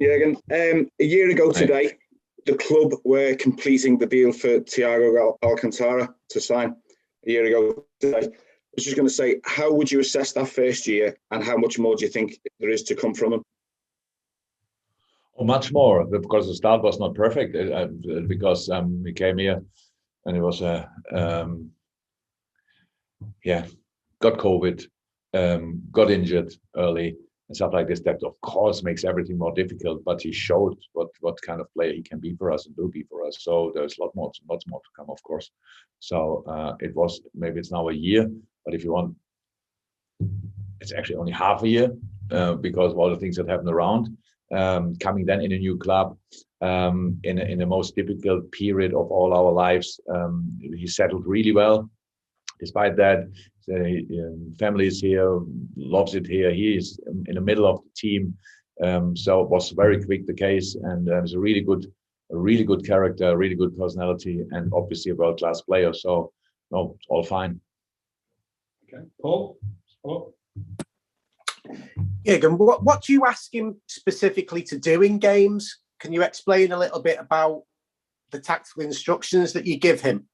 Jurgen. A year ago Right. today, the club were completing the deal for Thiago Alcantara to sign. A year ago today, I was just going to say, how would you assess that first year, and how much more do you think there is to come from him? Much more, because the start was not perfect. Because we came here and it was got COVID, got injured early and stuff like this. That of course makes everything more difficult. But he showed what kind of player he can be for us and will be for us. So there's lots more to come, of course. So it's now a year, but if you want, it's actually only half a year because of all the things that happen around. Coming then in a new club, in the most difficult period of all our lives, he settled really well. Despite that, the family is here, loves it here. He is in the middle of the team, so it was very quick the case, and he's a really good character, a really good personality, and obviously a world-class player. So no, all fine. Okay, Paul. Jurgen, what do you ask him specifically to do in games? Can you explain a little bit about the tactical instructions that you give him?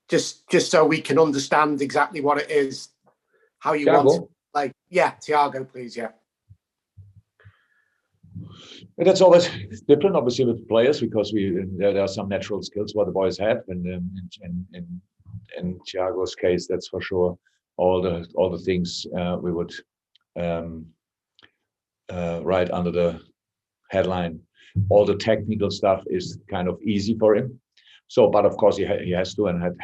Just so we can understand exactly what it is, how you Thiago? want it. Thiago, please, yeah. But that's always different, obviously, with players, because there are some natural skills what the boys have, and in Thiago's case, that's for sure. All the things we would write under the headline. All the technical stuff is kind of easy for him. So, but of course he has to adapt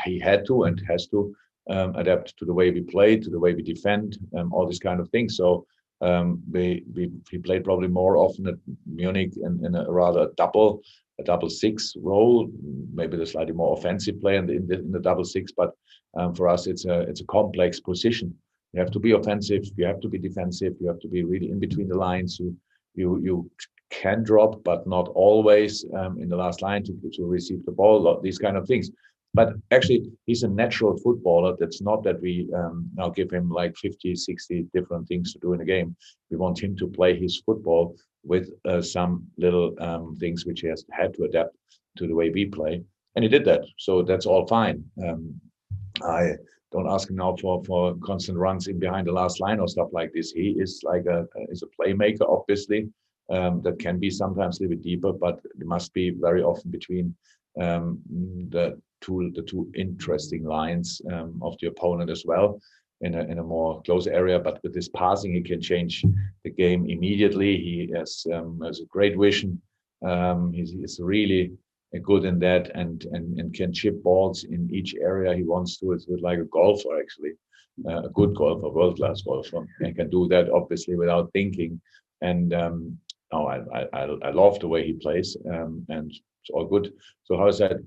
to the way we play, to the way we defend, all these kind of things. So we played probably more often at Munich in a rather double 6 role, maybe the slightly more offensive play in the double 6. But for us, it's a complex position. You have to be offensive, you have to be defensive, you have to be really in between the lines. You can drop, but not always in the last line to receive the ball, these kind of things. But actually, he's a natural footballer. That's not that we now give him like 50, 60 different things to do in a game. We want him to play his football with some little things which he has had to adapt to the way we play. And he did that. So that's all fine. I don't ask him now for constant runs in behind the last line or stuff like this. He is like is a playmaker, obviously. That can be sometimes a little bit deeper, but it must be very often between the two interesting lines of the opponent as well in a more close area. But with his passing, he can change the game immediately. He has a great vision. He's really good in that, and can chip balls in each area he wants to. It's like a golfer, actually, a good golfer, world-class golfer, and can do that obviously without thinking. And I love the way he plays, and it's all good. So how is that?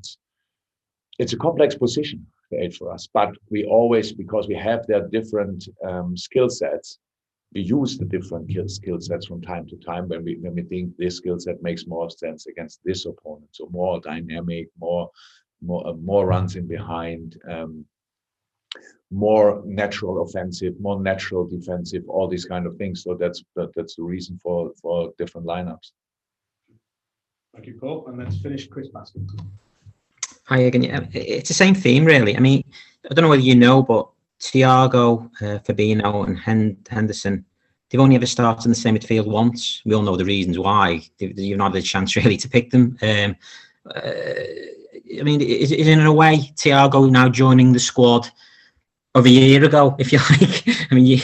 It's a complex position, the 8 for us, but we always, because we have their different skill sets, we use the different skill sets from time to time when we think this skill set makes more sense against this opponent. So more dynamic, more runs in behind, more natural offensive, more natural defensive, all these kind of things. So that's the reason for different lineups. Thank you, Paul. And let's finish Chris Baskin. Hi again. Yeah, it's the same theme, really. I mean, I don't know whether you know, but Thiago, Fabinho, and Henderson, they've only ever started in the same midfield once. We all know the reasons why. You've not had a chance really to pick them. I mean, is in a way Thiago now joining the squad of a year ago, if you like? I mean,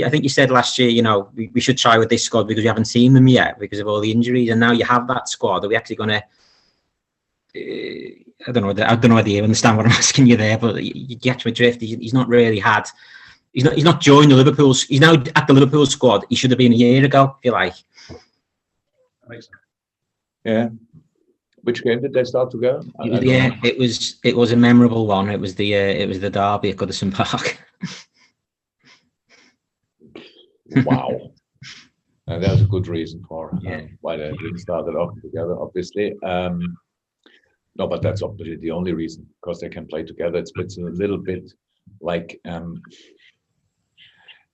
I think you said last year, we should try with this squad because we haven't seen them yet because of all the injuries, and now you have that squad. Are we actually going to? I don't know whether you understand what I'm asking you there, but you get my drift. He's not really had. He's not joined the Liverpool. He's now at the Liverpool squad. He should have been a year ago, if you like. Yeah. Which game did they start together? It was a memorable one. It was the derby at Goodison Park. Wow. And that was a good reason for why they didn't start it off together, obviously. No, but that's obviously the only reason, because they can play together. It's a little bit like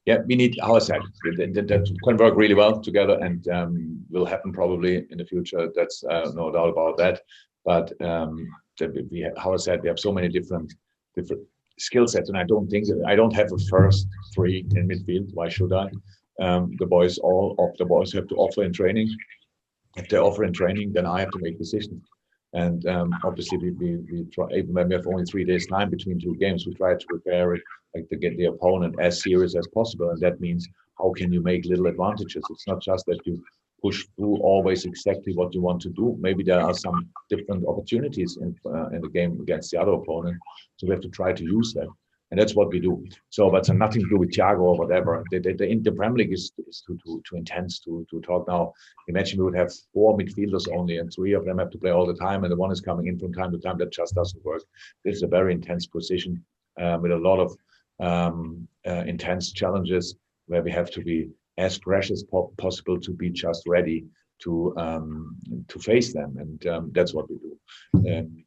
Yeah, we need, how I said, that can work really well together, and will happen probably in the future. That's no doubt about that. But how I said, we have so many different skill sets, and I don't have a first three in midfield. Why should I? The boys have to offer in training. If they offer in training, then I have to make decisions. And obviously, we try, even when we have only 3 days time between two games, we try to prepare it like to get the opponent as serious as possible. And that means, how can you make little advantages? It's not just that you push through always exactly what you want to do. Maybe there are some different opportunities in the game against the other opponent. So we have to try to use that. And that's what we do. So, but it's nothing to do with Thiago or whatever. The Premier League is too intense to talk now. Imagine we would have 4 midfielders only, and 3 of them have to play all the time, and the one is coming in from time to time. That just doesn't work. This is a very intense position with a lot of intense challenges, where we have to be as fresh as possible to be just ready to face them, and that's what we do.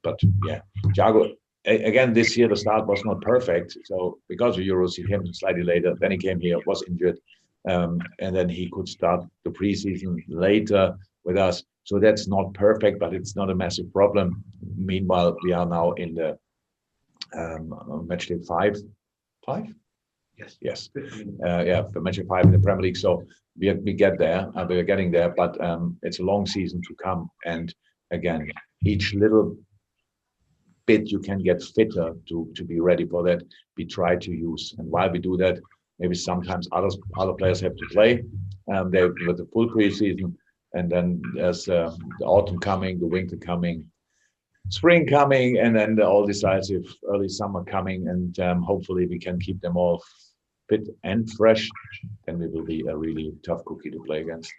But yeah, Thiago. Again, this year the start was not perfect. So because of Euros, he came slightly later. Then he came here, was injured, and then he could start the preseason later with us. So that's not perfect, but it's not a massive problem. Meanwhile, we are now in the match day 5. Yes. For match day 5 in the Premier League. So we get there. We're getting there, but it's a long season to come. And again, each little bit you can get fitter to be ready for that, we try to use. And while we do that, maybe sometimes other players have to play they with the full preseason, and then there's the autumn coming, the winter coming, spring coming, and then the all decisive early summer coming, and hopefully we can keep them all fit and fresh. Then we will be a really tough cookie to play against.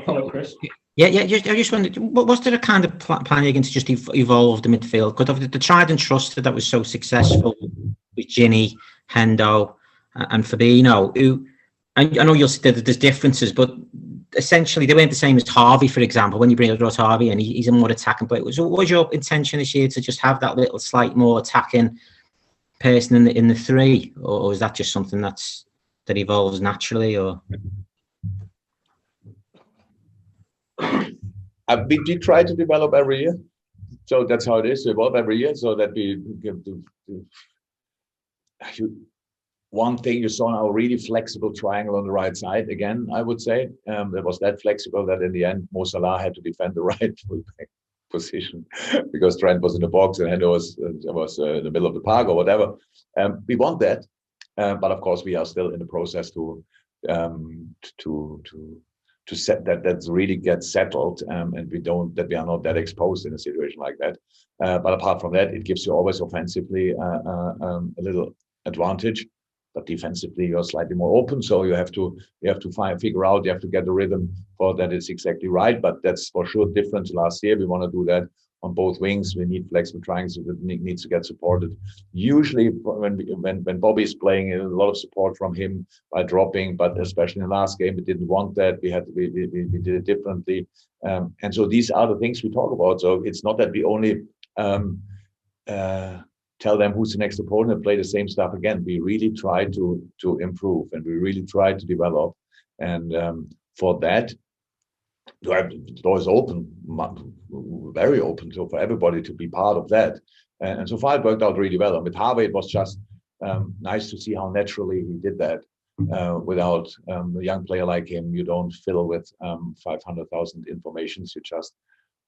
Follow, Chris. Yeah. I just wondered, was there a kind of plan again to just evolve the midfield? Because of the tried and trusted that was so successful with Ginny, Hendo, and Fabinho, who I know you'll say that there's differences, but essentially they weren't the same as Harvey, for example. When you bring across Harvey, and he's a more attacking player. So what was your intention this year, to just have that little slight more attacking person in the 3, or is that just something that evolves naturally, or? We did try to develop every year, so that's how it is, to evolve every year, so that we give one thing you saw now, a really flexible triangle on the right side again. I would say that was that flexible that in the end Mo Salah had to defend the right fullback position because Trent was in the box and Hendo was in the middle of the park or whatever. We want that, but of course we are still in the process to set that really gets settled, and we are not that exposed in a situation like that. But apart from that, it gives you always offensively a little advantage, but defensively you're slightly more open. So you have to figure out, you have to get the rhythm for that. It's exactly right, but that's for sure different to last year. We want to do that on both wings. We need flexible triangles that needs to get supported. Usually when Bobby's playing, a lot of support from him by dropping, but especially in the last game, we didn't want that. We did it differently. And so these are the things we talk about. So it's not that we only tell them who's the next opponent and play the same stuff again. We really try to improve, and we really try to develop. And for that, the door is open, very open, so for everybody to be part of that. And so far it worked out really well. And with Harvey, it was just nice to see how naturally he did that. Without a young player like him, you don't fill with 500,000 informations. You just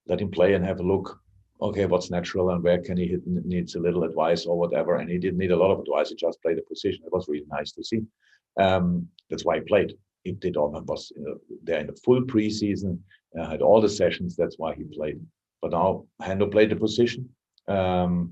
let him play and have a look. Okay, what's natural and where can he hit? Needs a little advice or whatever. And he didn't need a lot of advice. He just played the position. It was really nice to see. That's why he played. He did all that, was there in the full preseason, had all the sessions. That's why he played. But now Hendo played the position, and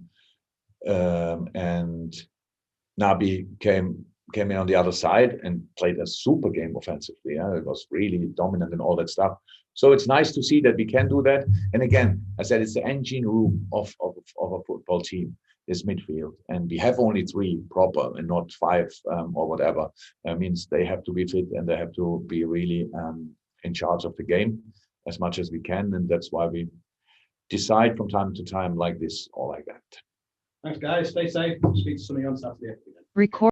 Naby came in on the other side and played a super game offensively. It was really dominant and all that stuff. So it's nice to see that we can do that. And again, I said it's the engine room of a football team, is midfield, and we have only 3 proper and not 5 or whatever. That means they have to be fit and they have to be really in charge of the game as much as we can, and that's why we decide from time to time like this or like that. Thanks, guys. Stay safe. Speak to some of you on Saturday. Record.